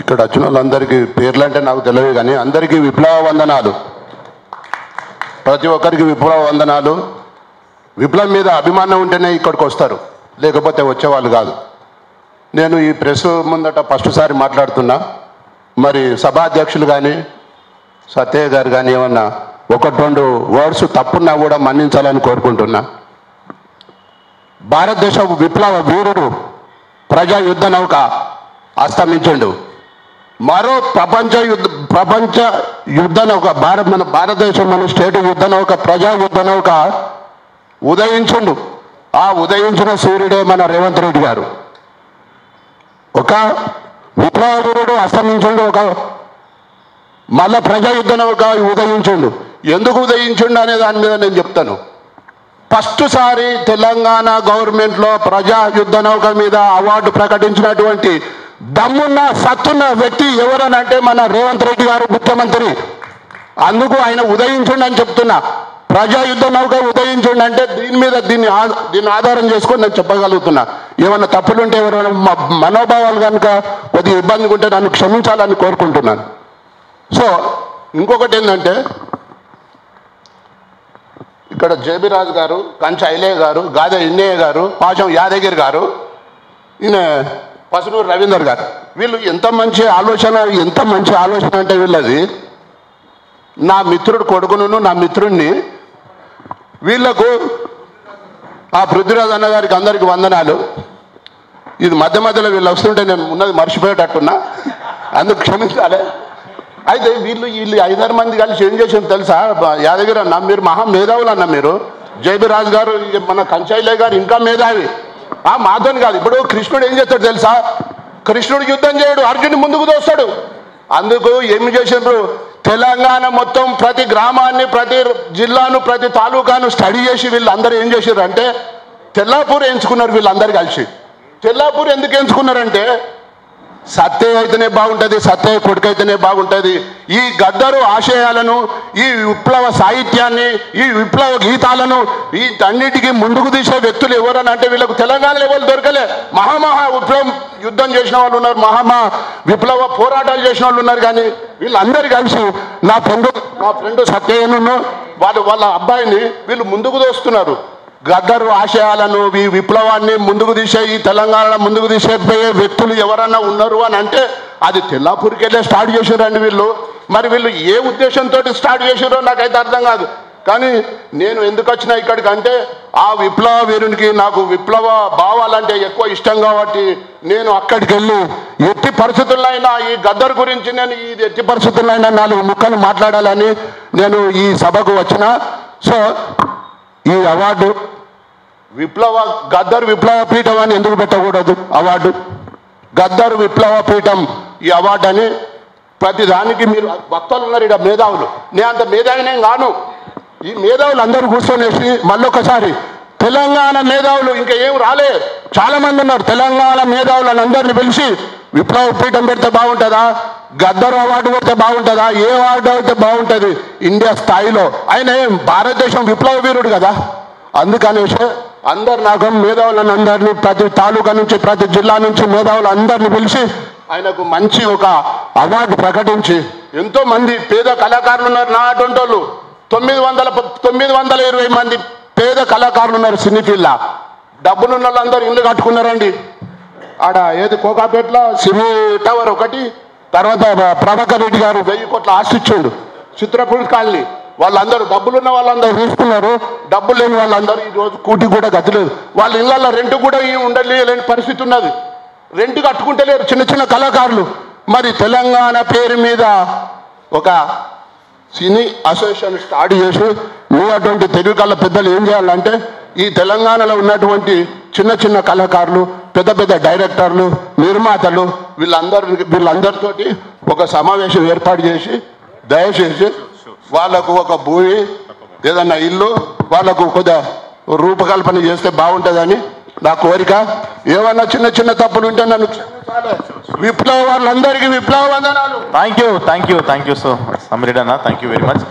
ఇక్కడ వచ్చిన వాళ్ళందరికీ పేర్లు అంటే నాకు తెలియదు కానీ అందరికీ విప్లవ వందనాలు. ప్రతి ఒక్కరికి విప్లవ వందనాలు. విప్లవం మీద అభిమానం ఉంటేనే ఇక్కడికి వస్తారు, లేకపోతే వచ్చేవాళ్ళు కాదు. నేను ఈ ప్రెస్ ముందట ఫస్ట్ సారి మాట్లాడుతున్నా. మరి సభాధ్యక్షులు కానీ సత్యయ్య గారు కానీ ఏమన్నా ఒకటి రెండు వర్డ్స్ తప్పున్నా కూడా మన్నించాలని కోరుకుంటున్నా. భారతదేశ విప్లవ వీరుడు ప్రజా యుద్ధ నౌక అస్తమించండు. మరో ప్రపంచ యుద్ధ నౌక మన భారతదేశం మన స్టేట్ యుద్ధ నౌక ప్రజా యుద్ధ నౌక ఉదయించుండు. ఆ ఉదయించిన సూర్యుడే మన రేవంత్ రెడ్డి గారు. ఒక విప్లవ వీరుడు అస్తమించుండు, ఒక మళ్ళా ప్రజా యుద్ధ నౌక ఉదయించుండు. ఎందుకు ఉదయించుండు అనే దాని మీద నేను చెప్తాను. ఫస్ట్ సారి తెలంగాణ గవర్నమెంట్లో ప్రజా యుద్ధ నౌక మీద అవార్డు ప్రకటించినటువంటి దమ్మున్న సత్తున్న వ్యక్తి ఎవరనంటే మన రేవంత్ రెడ్డి గారు ముఖ్యమంత్రి. అందుకు ఆయన ఉదయించండి అని చెప్తున్నా. ప్రజా యుద్ధ నౌక ఉదయించండి అంటే దీన్ని ఆధారం చేసుకొని నేను చెప్పగలుగుతున్నా. ఏమన్నా తప్పులుంటే ఎవరైనా మనోభావాలు కనుక కొద్దిగా ఇబ్బందిగా ఉంటే నన్ను క్షమించాలని కోరుకుంటున్నాను. సో ఇంకొకటి ఏంటంటే, ఇక్కడ జేబీ రాజు గారు, కంచ ఐలయ్య గారు, గాదె ఇన్నయ్య గారు, పాశం యాదగిరి గారు, ఈయన పసునూరు రవీందర్ గారు, వీళ్ళు ఎంత మంచి ఆలోచన అంటే వీళ్ళది. నా మిత్రుడు కొడుకును నా మిత్రుడిని వీళ్లకు ఆ పృథ్వీరాజ్ అన్న గారికి అందరికి వందనాలు. ఇది మధ్య మధ్యలో వీళ్ళు వస్తుంటే నేను ఉన్నది మర్చిపోయేటట్టున్నా, అందుకు క్షమించాలి. అయితే వీళ్ళు 5-6 మంది కలిసి ఏం చేసింది తెలుసా? యాదగిరి అన్న మీరు మహా మేధావులు అన్న, మీరు జేబీ రాజు గారు, మన కంచైలయ్య గారు ఇంకా మేధావి. మాతోని కాదు. ఇప్పుడు కృష్ణుడు ఏం చేస్తాడు తెలుసా? కృష్ణుడు యుద్ధం చేయడు, అర్జునుడు ముందుకు దోస్తాడు. అందుకు ఏమి చేసిండ్రు? తెలంగాణ మొత్తం ప్రతి గ్రామాన్ని, ప్రతి జిల్లాను, ప్రతి తాలూకాను స్టడీ చేసి వీళ్ళందరూ ఏం చేశారు అంటే తెల్లాపూర్ ఎంచుకున్నారు. వీళ్ళందరూ కలిసి తెల్లాపూర్ ఎందుకు ఎంచుకున్నారంటే సత్యయ్య అయితేనే బాగుంటుంది, సత్యయ్య కొడుకు అయితేనే బాగుంటుంది. ఈ గద్దరు ఆశయాలను, ఈ విప్లవ సాహిత్యాన్ని, ఈ విప్లవ గీతాలను వీటన్నిటికీ ముందుకు తీసే వ్యక్తులు ఎవరని అంటే వీళ్ళకు తెలంగాణలో ఎవరు దొరకలే. మహా విప్లవం యుద్ధం చేసిన వాళ్ళు ఉన్నారు, విప్లవ పోరాటాలు చేసిన వాళ్ళు ఉన్నారు. కానీ వీళ్ళందరూ కలిసి నా ఫ్రెండ్ సత్యయ్యను వాళ్ళ అబ్బాయిని వీళ్ళు ముందుకు దోస్తున్నారు. గద్దరు ఆశయాలను, ఈ విప్లవాన్ని ముందుకు తీసే, ఈ తెలంగాణలో ముందుకు తీసేపోయే వ్యక్తులు ఎవరన్నా ఉన్నారు అని అంటే అది తెల్లాపూర్కి వెళ్ళే స్టార్ట్ చేసారండి వీళ్ళు. మరి వీళ్ళు ఏ ఉద్దేశంతో స్టార్ట్ చేసారో నాకైతే అర్థం కాదు. కానీ నేను ఎందుకు వచ్చినా ఇక్కడికి అంటే ఆ విప్లవ వీరునికి నాకు విప్లవ భావాలంటే ఎక్కువ ఇష్టం కాబట్టి నేను అక్కడికి వెళ్ళి ఎట్టి పరిస్థితుల్లో ఈ గద్దర్ గురించి నేను ఎట్టి పరిస్థితుల్లో 4 ముక్కలు మాట్లాడాలని నేను ఈ సభకు వచ్చిన. సో ఈ అవార్డు గద్దర్ విప్లవ పీఠం అని ఎందుకు పెట్టకూడదు? అవార్డు గద్దర్ విప్లవ పీఠం ఈ అవార్డు అని ప్రతి దానికి మీరు భక్తులు ఉన్నారు ఇక్కడ, మేధావులు. నేను అంత మేధావినేం కాను. ఈ మేధావులు అందరూ కూర్చొనేసి మళ్ళొకసారి తెలంగాణ మేధావులు ఇంకా ఏం రాలే, చాలా మంది ఉన్నారు. తెలంగాణ మేధావులను అందరినీ పిలిచి విప్లవ పీఠం పెడితే బాగుంటుందా, గద్దర్ అవార్డు పెడితే బాగుంటుందా, ఏ అవార్డు అయితే బాగుంటుంది ఇండియా స్థాయిలో? ఆయన భారతదేశం విప్లవ వీరుడు కదా. అందుకనేసి అందరు నాకు మేధావులను అందరినీ ప్రతి తాలూకా నుంచి, ప్రతి జిల్లా నుంచి మేధావులు అందరినీ పిలిచి ఆయనకు మంచి ఒక అవార్డు ప్రకటించి, ఎంతో మంది పేద కళాకారులు ఉన్నారు. నా అటువంటి వాళ్ళు 920 మంది పేద కళాకారులు ఉన్నారు. సినీ ఫీల్డ్లో డబ్బులున్న వాళ్ళందరూ ఇల్లు కట్టుకున్నారండి. ఆడ ఏది కోకాపేటలో సినీ టవర్ ఒకటి, తర్వాత ప్రభాకర్ రెడ్డి గారు 1000 కోట్ల ఆస్తి ఇచ్చిండు. చిత్రపూర్ కాలనీ వాళ్ళందరూ డబ్బులున్న వాళ్ళందరూ తీసుకున్నారు. డబ్బులు లేని వాళ్ళందరూ ఈరోజు కూటి కూడా గతిలేదు. వాళ్ళ ఇళ్ళల్లో రెంట్ కూడా ఉండలేని పరిస్థితి ఉన్నది. రెంట్ కట్టుకుంటలేరు చిన్న చిన్న కళాకారులు. మరి తెలంగాణ పేరు మీద ఒక సినీ అసోసియేషన్ స్టార్ట్ చేసి మీ అటువంటి తెలుగు కళ పెద్దలు ఏం చేయాలంటే ఈ తెలంగాణలో ఉన్నటువంటి చిన్న చిన్న కళాకారులు, పెద్ద పెద్ద డైరెక్టర్లు, నిర్మాతలు వీళ్ళందరితోటి ఒక సమావేశం ఏర్పాటు చేసి దయచేసి వాళ్ళకు ఒక భూమి, ఏదన్నా ఇల్లు వాళ్ళకు కొద్దిగా రూపకల్పన చేస్తే బాగుంటుందని నా కోరిక. ఏమన్నా చిన్న చిన్న తప్పులు ఉంటే నన్ను విప్లవ వాళ్ళందరికీ విప్లవ వందనాలు. థ్యాంక్ యూ సో అమిరెడ్డి అన్న, థ్యాంక్ యూ వెరీ మచ్.